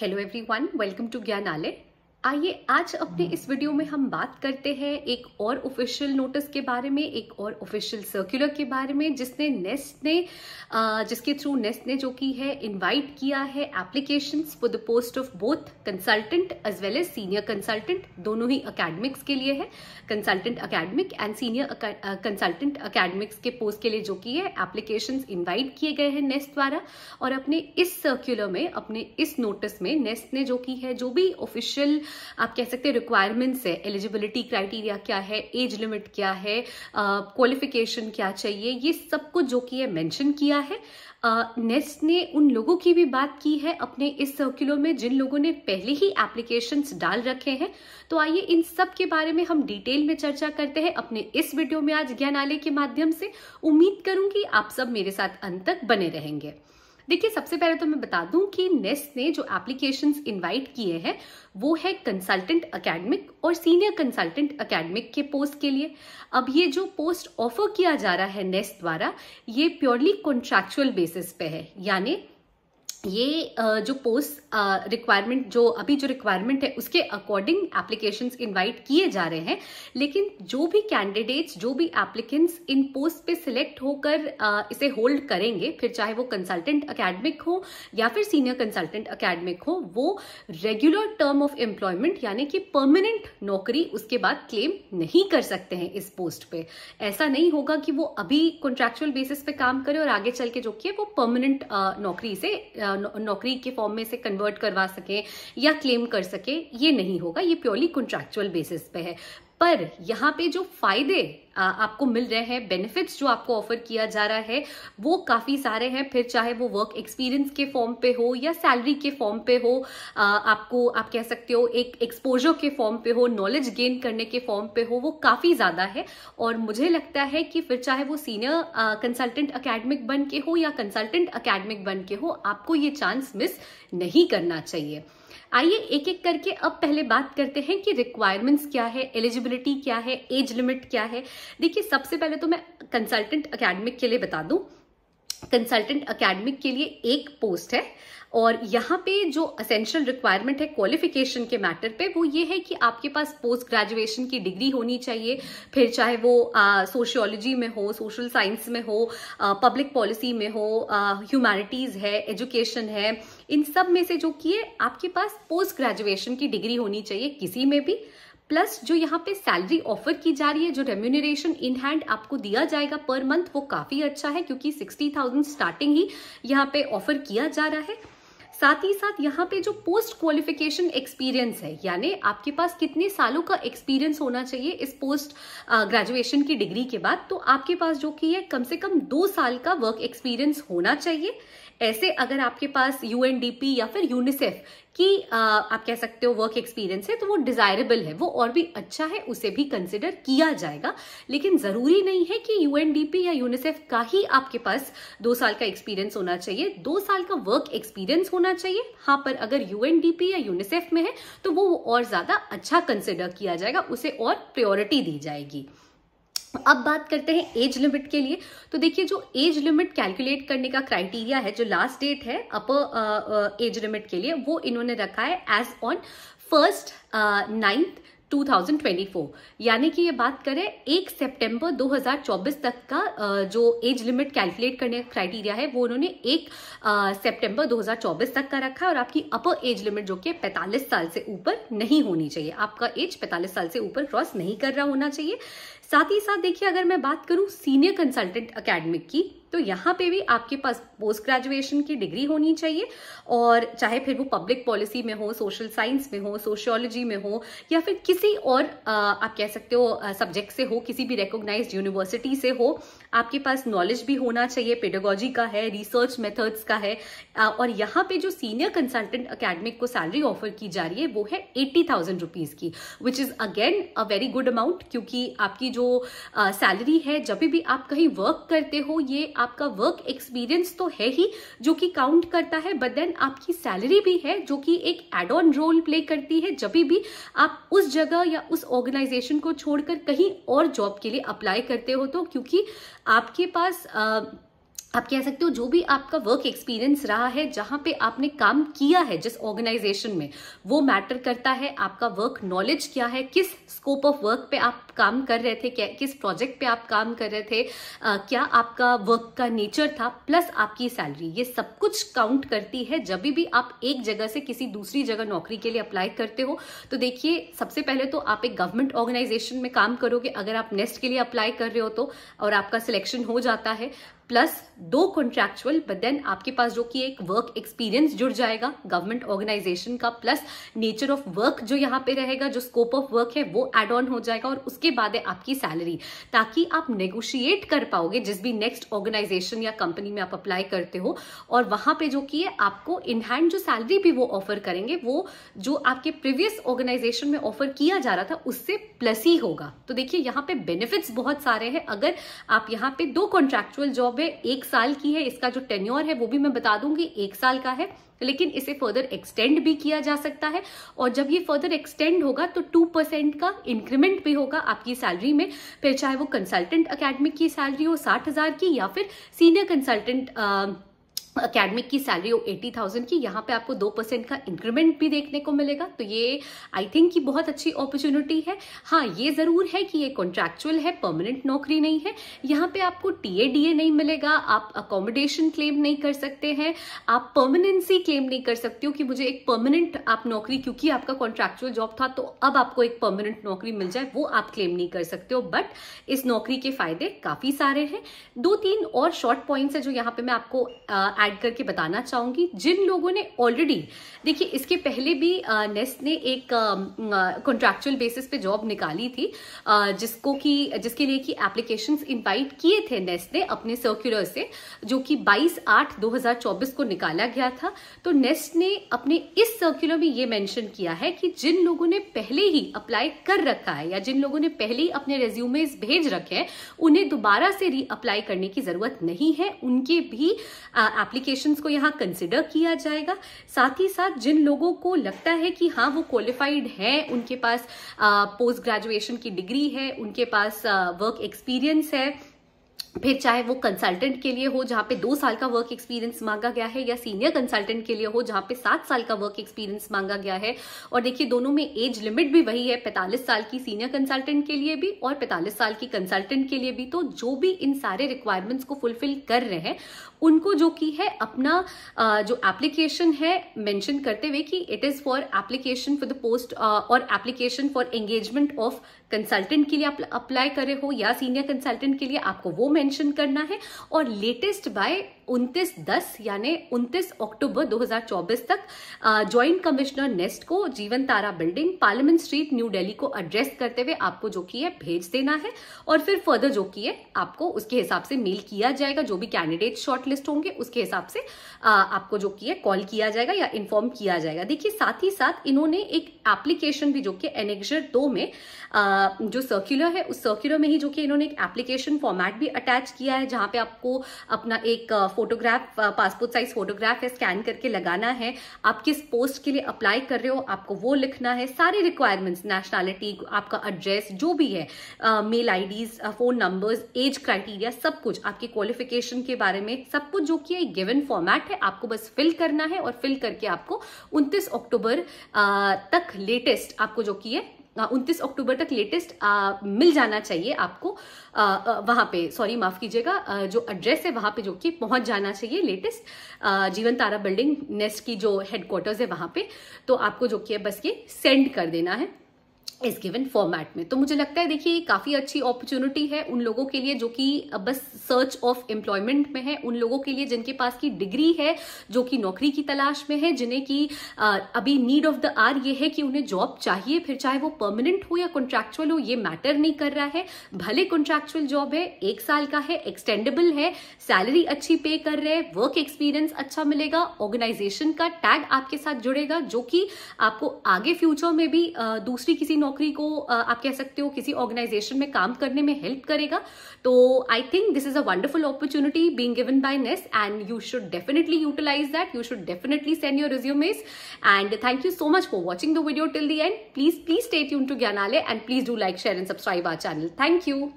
Hello everyone, welcome to Gyanalaya. आइए आज अपने इस वीडियो में हम बात करते हैं एक और ऑफिशियल नोटिस के बारे में, एक और ऑफिशियल सर्कुलर के बारे में जिसके थ्रू नेस्ट ने जो की है इनवाइट किया है applications for the post of both consultant as well as senior consultant. दोनों ही अकेडमिक्स के लिए है, consultant academic and senior consultant academics के पोस्ट के लिए जो की है एप्लीकेशंस इनवाइट किए गए हैं नेस्ट द्वारा। और अपने इस सर्कुलर में, अपने इस नोटिस में नेस्ट ने जो की है, जो भी ऑफिशियल आप कह सकते हैं रिक्वायरमेंट्स है, एलिजिबिलिटी क्राइटेरिया क्या है, एज लिमिट क्या है, क्वालिफिकेशन क्या चाहिए, ये सब कुछ जो कि है मेंशन किया है। नेस्ट ने उन लोगों की भी बात की है अपने इस सर्कुलर में जिन लोगों ने पहले ही एप्लीकेशंस डाल रखे हैं। तो आइए इन सब के बारे में हम डिटेल में चर्चा करते हैं अपने इस वीडियो में आज ज्ञानालय के माध्यम से। उम्मीद करूंगी आप सब मेरे साथ अंत तक बने रहेंगे। देखिए, सबसे पहले तो मैं बता दूं कि नेस्ट ने जो एप्लीकेशंस इनवाइट किए हैं वो है कंसल्टेंट अकेडमिक और सीनियर कंसल्टेंट अकेडमिक के पोस्ट के लिए। अब ये जो पोस्ट ऑफर किया जा रहा है नेस्ट द्वारा, ये प्योरली कॉन्ट्रैक्चुअल बेसिस पे है। यानी ये जो पोस्ट रिक्वायरमेंट, जो रिक्वायरमेंट है उसके अकॉर्डिंग एप्लीकेशंस इनवाइट किए जा रहे हैं। लेकिन जो भी कैंडिडेट्स, जो भी एप्लीकेंट्स इन पोस्ट पे सिलेक्ट होकर इसे होल्ड करेंगे, फिर चाहे वो कंसल्टेंट अकेडमिक हो या फिर सीनियर कंसल्टेंट अकेडमिक हो, वो रेगुलर टर्म ऑफ एम्प्लॉयमेंट यानी कि परमानेंट नौकरी उसके बाद क्लेम नहीं कर सकते हैं इस पोस्ट पे। ऐसा नहीं होगा कि वो अभी कॉन्ट्रैक्चुअल बेसिस पे काम करे और आगे चल के जो कि वो परमानेंट नौकरी से नौकरी के फॉर्म में से कन्वर्ट करवा सके या क्लेम कर सके, ये नहीं होगा। ये प्योरली कॉन्ट्रैक्चुअल बेसिस पे है। पर यहाँ पे जो फायदे आपको मिल रहे हैं, बेनिफिट्स जो आपको ऑफर किया जा रहा है, वो काफी सारे हैं। फिर चाहे वो वर्क एक्सपीरियंस के फॉर्म पे हो या सैलरी के फॉर्म पे हो, आपको आप कह सकते हो एक एक्सपोजर के फॉर्म पे हो, नॉलेज गेन करने के फॉर्म पे हो, वो काफी ज्यादा है। और मुझे लगता है कि फिर चाहे वो सीनियर कंसल्टेंट अकेडमिक बन के हो या कंसल्टेंट अकेडमिक बन के हो, आपको ये चांस मिस नहीं करना चाहिए। आइए एक एक करके अब पहले बात करते हैं कि रिक्वायरमेंट्स क्या है, एलिजिबिलिटी क्या है, एज लिमिट क्या है। देखिए, सबसे पहले तो मैं कंसल्टेंट अकेडमिक के लिए बता दूं। कंसल्टेंट अकेडमिक के लिए एक पोस्ट है और यहाँ पे जो असेंशियल रिक्वायरमेंट है क्वालिफिकेशन के मैटर पे, वो ये है कि आपके पास पोस्ट ग्रेजुएशन की डिग्री होनी चाहिए। फिर चाहे वो सोशियोलॉजी में हो, सोशल साइंस में हो, पब्लिक पॉलिसी में हो, ह्यूमैनिटीज है, एजुकेशन है, इन सब में से जो कि है आपके पास पोस्ट ग्रेजुएशन की डिग्री होनी चाहिए किसी में भी। प्लस जो यहाँ पे सैलरी ऑफर की जा रही है, जो रेम्यूनरेशन इन हैंड आपको दिया जाएगा पर मंथ, वो काफी अच्छा है क्योंकि 60,000 स्टार्टिंग ही यहाँ पे ऑफर किया जा रहा है। साथ ही साथ यहाँ पे जो पोस्ट क्वालिफिकेशन एक्सपीरियंस है, यानी आपके पास कितने सालों का एक्सपीरियंस होना चाहिए इस पोस्ट ग्रेजुएशन की डिग्री के बाद, तो आपके पास जो कि है कम से कम 2 साल का वर्क एक्सपीरियंस होना चाहिए। ऐसे अगर आपके पास यूएनडीपी या फिर यूनिसेफ की आप कह सकते हो वर्क एक्सपीरियंस है, तो वो डिजायरेबल है, वो और भी अच्छा है, उसे भी कंसिडर किया जाएगा। लेकिन जरूरी नहीं है कि यूएनडीपी या यूनिसेफ का ही आपके पास 2 साल का एक्सपीरियंस होना चाहिए। 2 साल का वर्क एक्सपीरियंस होना चाहिए। हाँ, पर अगर यूएनडीपी या यूनिसेफ में है तो वो और ज्यादा अच्छा कंसिडर किया जाएगा, उसे और प्रायोरिटी दी जाएगी। अब बात करते हैं एज लिमिट के लिए। तो देखिए, जो एज लिमिट कैलकुलेट करने का क्राइटेरिया है, जो लास्ट डेट है अपर एज लिमिट के लिए, वो इन्होंने रखा है एज ऑन 1 9 2024। यानी कि ये बात करें 1 सितंबर 2024 तक का जो एज लिमिट कैलकुलेट करने का क्राइटेरिया है, वो उन्होंने 1 सितंबर 2024 तक का रखा है। और आपकी अपर एज लिमिट जो कि 45 साल से ऊपर नहीं होनी चाहिए, आपका एज 45 साल से ऊपर क्रॉस नहीं कर रहा होना चाहिए। साथ ही साथ देखिए, अगर मैं बात करूं सीनियर कंसल्टेंट अकेडमिक की, तो यहाँ पे भी आपके पास पोस्ट ग्रेजुएशन की डिग्री होनी चाहिए। और चाहे फिर वो पब्लिक पॉलिसी में हो, सोशल साइंस में हो, सोशियोलॉजी में हो, या फिर किसी और आप कह सकते हो सब्जेक्ट से हो, किसी भी रिकॉग्नाइज्ड यूनिवर्सिटी से हो, आपके पास नॉलेज भी होना चाहिए, पेडागोजी का है, रिसर्च मेथड्स का है। और यहाँ पे जो सीनियर कंसल्टेंट अकेडमिक को सैलरी ऑफर की जा रही है वो है 80,000 रुपीज की, which is again a very good amount. क्योंकि आपकी जो सैलरी है, जब भी आप कहीं वर्क करते हो, ये आपका वर्क एक्सपीरियंस तो है ही जो कि काउंट करता है, बट देन आपकी सैलरी भी है जो कि एक एड ऑन रोल प्ले करती है जब भी आप उस जगह या उस ऑर्गेनाइजेशन को छोड़कर कहीं और जॉब के लिए अप्लाई करते हो। तो क्योंकि आपके पास आप कह सकते हो जो भी आपका वर्क एक्सपीरियंस रहा है, जहां पे आपने काम किया है जिस ऑर्गेनाइजेशन में, वो मैटर करता है। आपका वर्क नॉलेज क्या है, किस स्कोप ऑफ वर्क पे आप काम कर रहे थे, किस प्रोजेक्ट पे आप काम कर रहे थे, क्या आपका वर्क का नेचर था, प्लस आपकी सैलरी, ये सब कुछ काउंट करती है जब भी आप एक जगह से किसी दूसरी जगह नौकरी के लिए अप्लाई करते हो। तो देखिए, सबसे पहले तो आप एक गवर्नमेंट ऑर्गेनाइजेशन में काम करोगे अगर आप नेस्ट के लिए अप्लाई कर रहे हो तो, और आपका सिलेक्शन हो जाता है, प्लस 2 कॉन्ट्रैक्चुअल, बट देन आपके पास जो कि एक वर्क एक्सपीरियंस जुड़ जाएगा गवर्नमेंट ऑर्गेनाइजेशन का, प्लस नेचर ऑफ वर्क जो यहाँ पे रहेगा, जो स्कोप ऑफ वर्क है वो एड ऑन हो जाएगा, और उसके बाद है आपकी सैलरी, ताकि आप नेगोशिएट कर पाओगे जिस भी नेक्स्ट ऑर्गेनाइजेशन या कंपनी में आप अप्लाई करते हो, और वहां पे जो कि है आपको इन हैंड जो सैलरी भी वो ऑफर करेंगे, वो जो आपके प्रीवियस ऑर्गेनाइजेशन में ऑफर किया जा रहा था उससे प्लस ही होगा। तो देखिए, यहाँ पे बेनिफिट्स बहुत सारे हैं। अगर आप यहाँ पे 2 कॉन्ट्रैक्चुअल जॉब 1 साल की है, इसका जो टेन्योर है वो भी मैं बता दूंगी 1 साल का है, लेकिन इसे फर्दर एक्सटेंड भी किया जा सकता है, और जब ये फर्दर एक्सटेंड होगा तो 2% का इंक्रीमेंट भी होगा आपकी सैलरी में, फिर चाहे वो कंसल्टेंट एकेडमिक की सैलरी हो 60,000 की, या फिर सीनियर कंसल्टेंट अकेडमिक की सैलरी हो 80,000 की, यहाँ पे आपको 2% का इंक्रीमेंट भी देखने को मिलेगा। तो ये आई थिंक कि बहुत अच्छी अपॉर्चुनिटी है। हाँ, ये जरूर है कि ये कॉन्ट्रैक्चुअल है, परमानेंट नौकरी नहीं है। यहाँ पे आपको टीएडीए नहीं मिलेगा, आप अकोमोडेशन क्लेम नहीं कर सकते हैं, आप परमानेंसी क्लेम नहीं कर सकते हो कि मुझे एक परमानेंट आप नौकरी, क्योंकि आपका कॉन्ट्रैक्चुअल जॉब था तो अब आपको एक परमानेंट नौकरी मिल जाए, वो आप क्लेम नहीं कर सकते हो। बट इस नौकरी के फायदे काफी सारे हैं। 2-3 और शॉर्ट पॉइंट्स है जो यहाँ पे मैं आपको ऐड करके बताना चाहूंगी। जिन लोगों ने ऑलरेडी, देखिए इसके पहले भी नेस्ट ने एक कॉन्ट्रैक्चुअल बेसिस पे जॉब निकाली थी, जिसके लिए कि एप्लीकेशंस इनवाइट किए थे नेस्ट ने अपने सर्कुलर से, जो कि 22/8/2024 को निकाला गया था। तो नेस्ट ने अपने इस सर्कुलर में ये मेंशन किया है कि जिन लोगों ने पहले ही अप्लाई कर रखा है, या जिन लोगों ने पहले ही अपने रेज्यूमेस भेज रखे हैं, उन्हें दोबारा से री अप्लाई करने की जरूरत नहीं है। उनके भी एप्लीकेशंस को यहाँ कंसिडर किया जाएगा। साथ ही साथ जिन लोगों को लगता है कि हाँ वो क्वालिफाइड है, उनके पास पोस्ट ग्रेजुएशन की डिग्री है, उनके पास वर्क एक्सपीरियंस है, फिर चाहे वो कंसल्टेंट के लिए हो जहां पे 2 साल का वर्क एक्सपीरियंस मांगा गया है, या सीनियर कंसल्टेंट के लिए हो जहां पे 7 साल का वर्क एक्सपीरियंस मांगा गया है। और देखिए, दोनों में एज लिमिट भी वही है, 45 साल की सीनियर कंसल्टेंट के लिए भी और 45 साल की कंसल्टेंट के लिए भी। तो जो भी इन सारे रिक्वायरमेंट्स को फुलफिल कर रहे हैं, उनको जो की है अपना जो एप्लीकेशन है मेंशन करते हुए कि it is for application for the post और application for engagement of consultant के लिए अप्लाई करे हो या सीनियर कंसल्टेंट के लिए, आपको वो मेंशन करना है। और लेटेस्ट बाय 29/10 यानी 29 अक्टूबर 2024 तक ज्वाइंट कमिश्नर नेस्ट को Jeevan Tara building, parliament street, new Delhi को एड्रेस करते हुए आपको जो की है भेज देना है, और फिर फर्दर जो की है आपको उसके हिसाब से मेल किया जाएगा। जो भी कैंडिडेट शॉर्टलिस्ट होंगे उसके हिसाब से आपको जो की है कॉल किया जाएगा या इन्फॉर्म किया जाएगा। देखिए, साथ ही साथ इन्होंने एक एप्लीकेशन भी जो कि एनेक्सर 2 में जो सर्कुलर है, उस सर्कुलर में ही जो कि इन्होंने एक एप्लीकेशन फॉर्मेट भी अटैच किया है, जहां पे आपको अपना एक फोटोग्राफ, पासपोर्ट साइज फोटोग्राफ है, स्कैन करके लगाना है। आप किस पोस्ट के लिए अप्लाई कर रहे हो आपको वो लिखना है, सारे रिक्वायरमेंट्स, नेशनैलिटी, आपका एड्रेस जो भी है, mail IDs, phone numbers, age criteria, सब कुछ, आपके क्वालिफिकेशन के बारे में सब कुछ जो कि एक गिवन फॉर्मेट है, आपको बस फिल करना है। और फिल करके आपको 29 अक्टूबर तक लेटेस्ट आपको जो कि है 29 अक्टूबर तक लेटेस्ट मिल जाना चाहिए आपको वहां पे, सॉरी माफ कीजिएगा, जो एड्रेस है वहां पे जो कि पहुंच जाना चाहिए लेटेस्ट जीवन तारा बिल्डिंग नेस्ट की जो हेडक्वार्टर्स है वहां पे। तो आपको जो कि है बस ये सेंड कर देना है इस गिवन फॉर्मेट में। तो मुझे लगता है देखिए काफी अच्छी अपॉर्चुनिटी है उन लोगों के लिए जो कि बस सर्च ऑफ एम्प्लॉयमेंट में है, उन लोगों के लिए जिनके पास की डिग्री है, जो कि नौकरी की तलाश में है, जिन्हें की अभी नीड ऑफ द आवर ये है कि उन्हें जॉब चाहिए, फिर चाहे वो परमानेंट हो या कॉन्ट्रैक्चुअल हो, ये मैटर नहीं कर रहा है। भले कॉन्ट्रैक्चुअल जॉब है, 1 साल का है, एक्सटेंडेबल है, सैलरी अच्छी पे कर रहे हैं, वर्क एक्सपीरियंस अच्छा मिलेगा, ऑर्गेनाइजेशन का टैग आपके साथ जुड़ेगा, जो कि आपको आगे फ्यूचर में भी दूसरी किसी नौकरी को आप कह सकते हो किसी ऑर्गेनाइजेशन में काम करने में हेल्प करेगा। तो I think this is a wonderful opportunity being given by NEST and you should definitely utilise that, you should definitely send your resumes and thank you so much for watching the video till the end. Please stay tuned to Gyanalaya and please do like, share and subscribe our channel. Thank you.